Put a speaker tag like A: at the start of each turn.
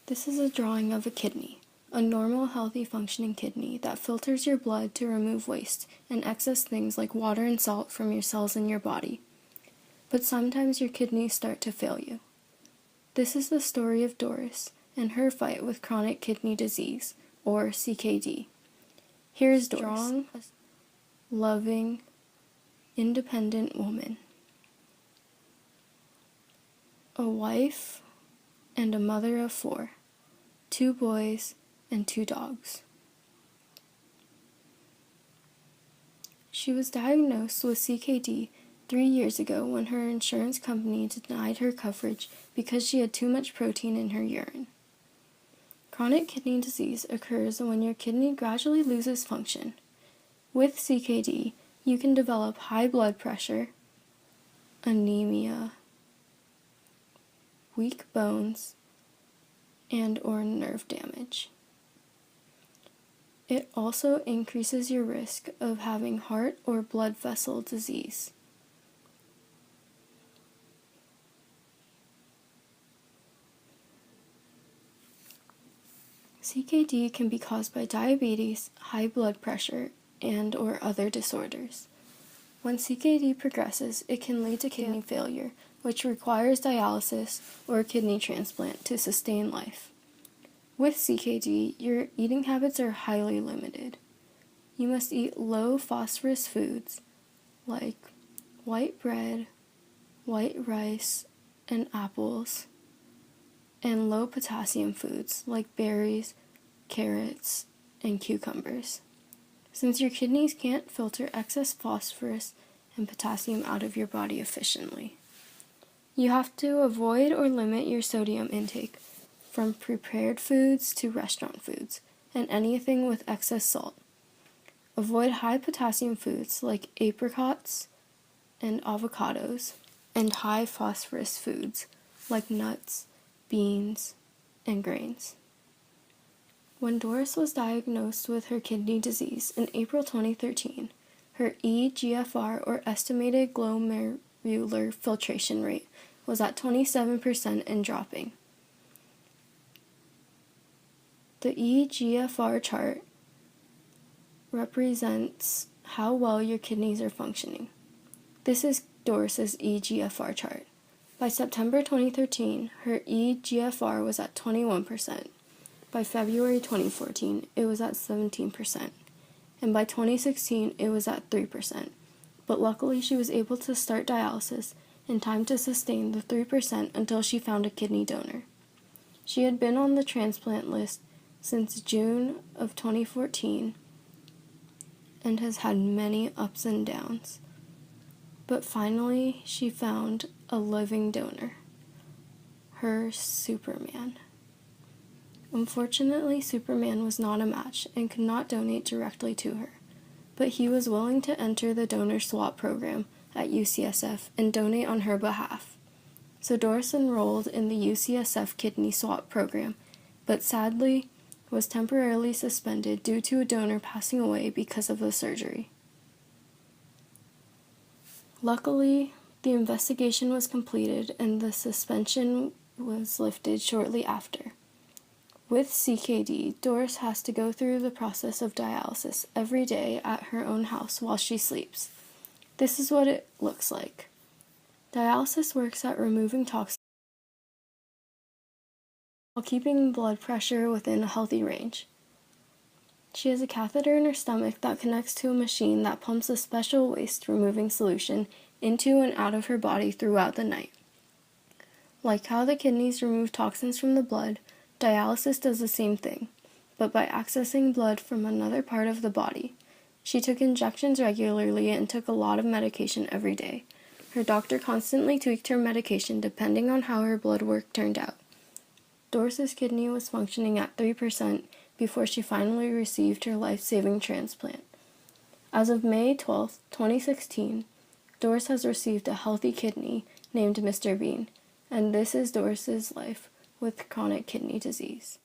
A: This is a drawing of a kidney, a normal, healthy, functioning kidney that filters your blood to remove waste and excess things like water and salt from your cells in your body. But sometimes your kidneys start to fail you. This is the story of Doris and her fight with chronic kidney disease, or CKD. Here is Doris, a strong, loving, independent woman. A wife and a mother of 4, 2 boys and 2 dogs. She was diagnosed with CKD 3 years ago when her insurance company denied her coverage because she had too much protein in her urine. Chronic kidney disease occurs when your kidney gradually loses function. With CKD, you can develop high blood pressure, anemia, weak bones, and/or nerve damage. It also increases your risk of having heart or blood vessel disease. CKD can be caused by diabetes, high blood pressure, and/or other disorders. When CKD progresses, it can lead to kidney failure, which requires dialysis or a kidney transplant to sustain life. With CKD, your eating habits are highly limited. You must eat low phosphorus foods like white bread, white rice, and apples, and low potassium foods like berries, carrots, and cucumbers. Since your kidneys can't filter excess phosphorus and potassium out of your body efficiently. You have to avoid or limit your sodium intake, from prepared foods to restaurant foods, and anything with excess salt. Avoid high potassium foods like apricots and avocados, and high phosphorus foods like nuts, beans, and grains. When Doris was diagnosed with her kidney disease in April 2013, her eGFR, or estimated glomerular filtration rate, was at 27% and dropping. The eGFR chart represents how well your kidneys are functioning. This is Doris's eGFR chart. By September 2013, her eGFR was at 21%. By February 2014, it was at 17%. And by 2016, it was at 3%. But luckily, she was able to start dialysis in time to sustain the 3% until she found a kidney donor. She had been on the transplant list since June of 2014 and has had many ups and downs. But finally, she found a living donor, her Superman. Unfortunately, Superman was not a match and could not donate directly to her, but he was willing to enter the donor swap program at UCSF and donate on her behalf. So Doris enrolled in the UCSF kidney swap program, but sadly was temporarily suspended due to a donor passing away because of the surgery. Luckily, the investigation was completed and the suspension was lifted shortly after. With CKD, Doris has to go through the process of dialysis every day at her own house while she sleeps. This is what it looks like. Dialysis works at removing toxins while keeping blood pressure within a healthy range. She has a catheter in her stomach that connects to a machine that pumps a special waste-removing solution into and out of her body throughout the night. Like how the kidneys remove toxins from the blood, dialysis does the same thing, but by accessing blood from another part of the body. She took injections regularly and took a lot of medication every day. Her doctor constantly tweaked her medication depending on how her blood work turned out. Doris's kidney was functioning at 3% before she finally received her life-saving transplant. As of May 12, 2016, Doris has received a healthy kidney named Mr. Bean, and this is Doris's life with chronic kidney disease.